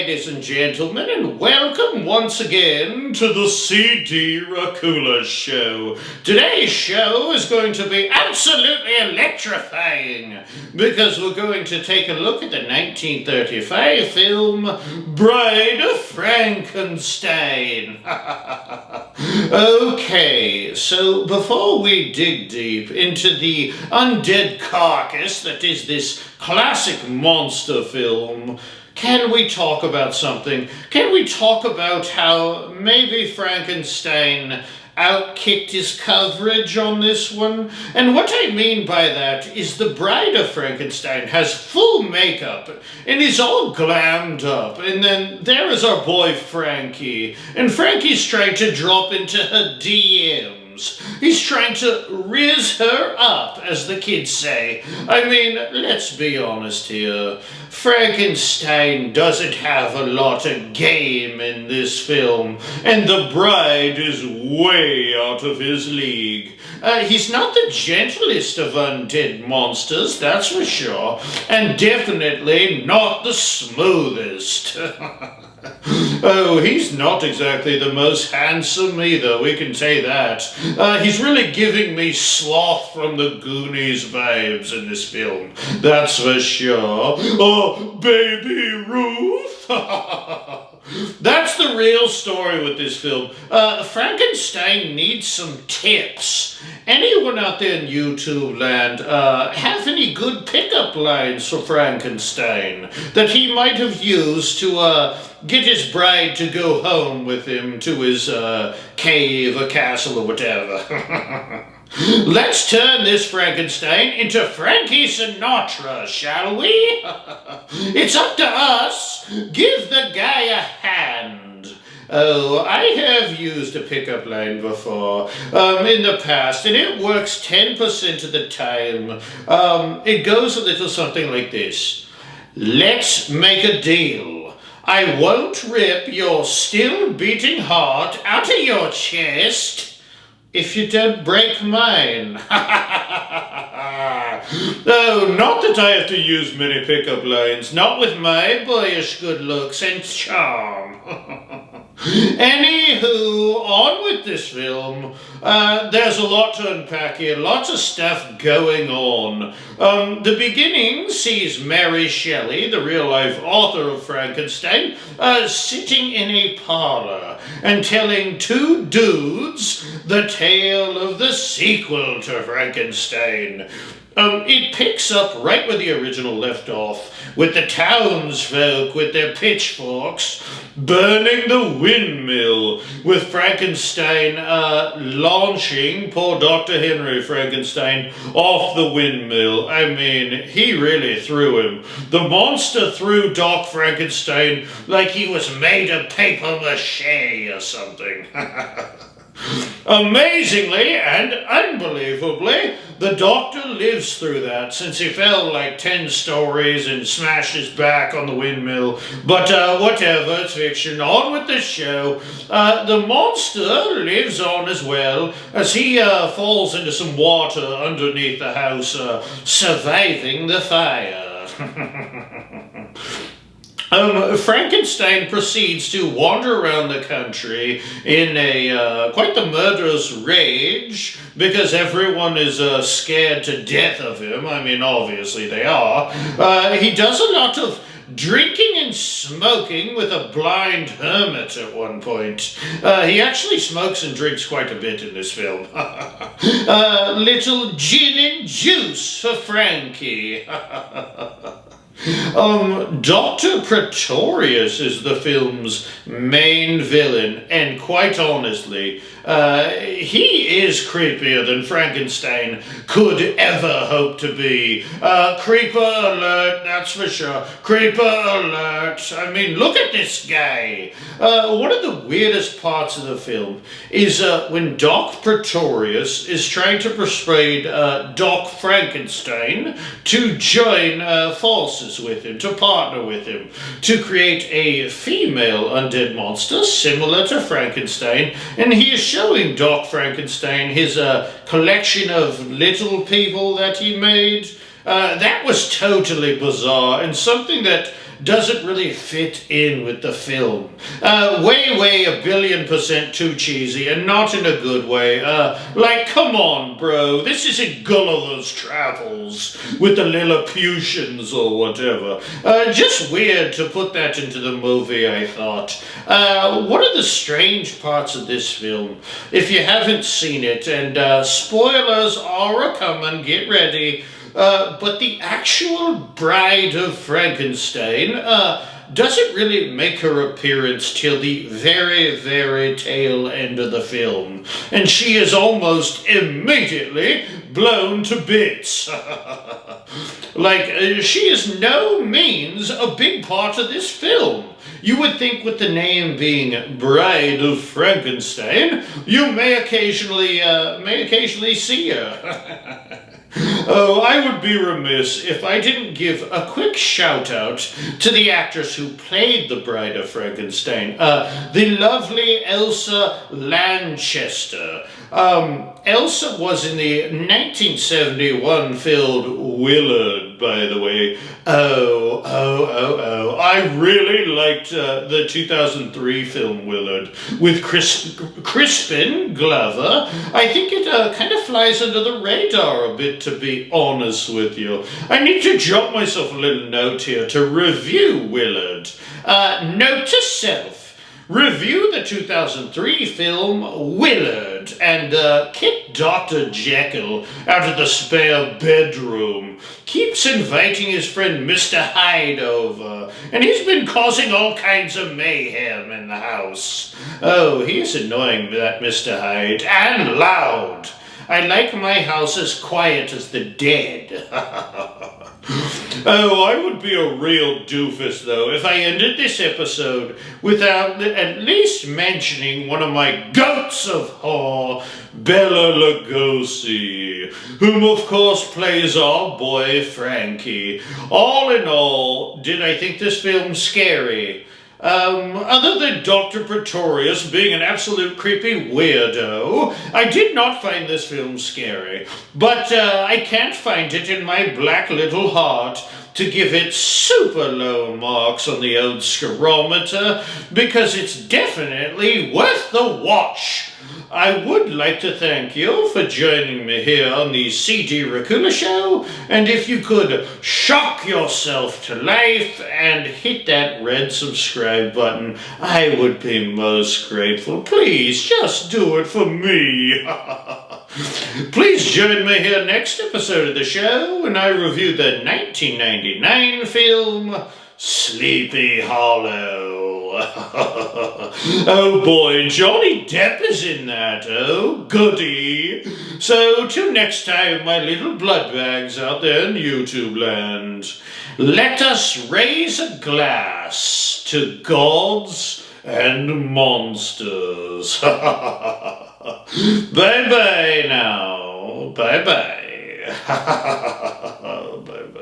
ladies and gentlemen, and welcome once again to the CD Racoola Show. Today's show is going to be absolutely electrifying because we're going to take a look at the 1935 film Bride of Frankenstein. Okay, so before we dig deep into the undead carcass that is this classic monster film, can we talk about something? Can we talk about how maybe Frankenstein outkicked his coverage on this one? And what I mean by that is the Bride of Frankenstein has full makeup and is all glammed up, and then there is our boy Frankie, and Frankie's trying to drop into her DMs. He's trying to riz her up, as the kids say. I mean, let's be honest here. Frankenstein doesn't have a lot of game in this film, and the bride is way out of his league. He's not the gentlest of undead monsters, that's for sure, and definitely not the smoothest. Oh, he's not exactly the most handsome either, we can say that. He's really giving me Sloth from the Goonies vibes in this film, that's for sure. Oh, Baby Ruth! That's the real story with this film. Frankenstein needs some tips. Anyone out there in YouTube land have any good pickup lines for Frankenstein that he might have used to get his bride to go home with him to his cave or castle or whatever? Let's turn this Frankenstein into Frankie Sinatra, shall we? It's up to us. Give the guy a hand. Oh, I have used a pickup line before in the past, and it works 10% of the time. It goes a little something like this. Let's make a deal. I won't rip your still beating heart out of your chest if you don't break mine. Oh, not that I have to use many pickup lines, not with my boyish good looks and charm. Anywho, on with this film. There's a lot to unpack here, lots of stuff going on. The beginning sees Mary Shelley, the real-life author of Frankenstein, sitting in a parlor and telling two dudes the tale of the sequel to Frankenstein. It picks up right where the original left off, with the townsfolk with their pitchforks burning the windmill, with Frankenstein launching poor Dr. Henry Frankenstein off the windmill. I mean, he really threw him. The monster threw Doc Frankenstein like he was made of paper mache or something. Amazingly and unbelievably, the doctor lives through that, since he fell like 10 stories and smashed his back on the windmill. But whatever, it's fiction. On with the show. The monster lives on as well, as he falls into some water underneath the house, surviving the fire. Frankenstein proceeds to wander around the country in a quite the murderous rage, because everyone is scared to death of him. I mean, obviously they are. He does a lot of drinking and smoking with a blind hermit at one point. He actually smokes and drinks quite a bit in this film. Little gin and juice for Frankie. Dr. Pretorius is the film's main villain, and quite honestly, he is creepier than Frankenstein could ever hope to be. Creeper alert, that's for sure. Creeper alert. I mean, look at this guy. One of the weirdest parts of the film is when Doc Pretorius is trying to persuade Doc Frankenstein to join forces with him, to partner with him, to create a female undead monster similar to Frankenstein, and he is showing Doc Frankenstein his collection of little people that he made. That was totally bizarre, and something that doesn't really fit in with the film. Way, a billion% too cheesy, and not in a good way. Like, come on, bro, this isn't Gulliver's Travels with the Lilliputians or whatever. Just weird to put that into the movie, I thought. One of the strange parts of this film, if you haven't seen it, and spoilers are a-comin', get ready, but the actual bride of Frankenstein doesn't really make her appearance till the very tail end of the film, and she is almost immediately blown to bits. Like, she is no means a big part of this film. You would think with the name being Bride of Frankenstein, you may occasionally see her. Oh, I would be remiss if I didn't give a quick shout-out to the actress who played the Bride of Frankenstein, the lovely Elsa Lanchester. Elsa was in the 1971 film Willard, by the way. Oh. I really liked the 2003 film Willard with Crispin Glover. I think it kind of flies under the radar a bit, to be honest with you. I need to jot myself a little note here to review Willard. Note to self. Review the 2003 film Willard and kick Dr. Jekyll out of the spare bedroom. Keeps inviting his friend Mr. Hyde over, and he's been causing all kinds of mayhem in the house. Oh, he is annoying, that Mr. Hyde, and loud. I like my house as quiet as the dead. Oh, I would be a real doofus, though, if I ended this episode without at least mentioning one of my goats of horror, Bela Lugosi, whom, of course, plays our boy Frankie. All in all, did I think this film scary? Other than Dr. Pretorius being an absolute creepy weirdo, I did not find this film scary. But I can't find it in my black little heart to give it super low marks on the old scarometer, because it's definitely worth the watch. I would like to thank you for joining me here on the CD Racoola Show, and if you could shock yourself to life and hit that red subscribe button, I would be most grateful. Please, just do it for me. Please join me here next episode of the show when I review the 1999 film Sleepy Hollow. Oh boy, Johnny Depp is in that. Oh, goody. So, till next time, my little blood bags out there in YouTube land, let us raise a glass to gods and monsters. Bye-bye now. Bye-bye. Bye-bye.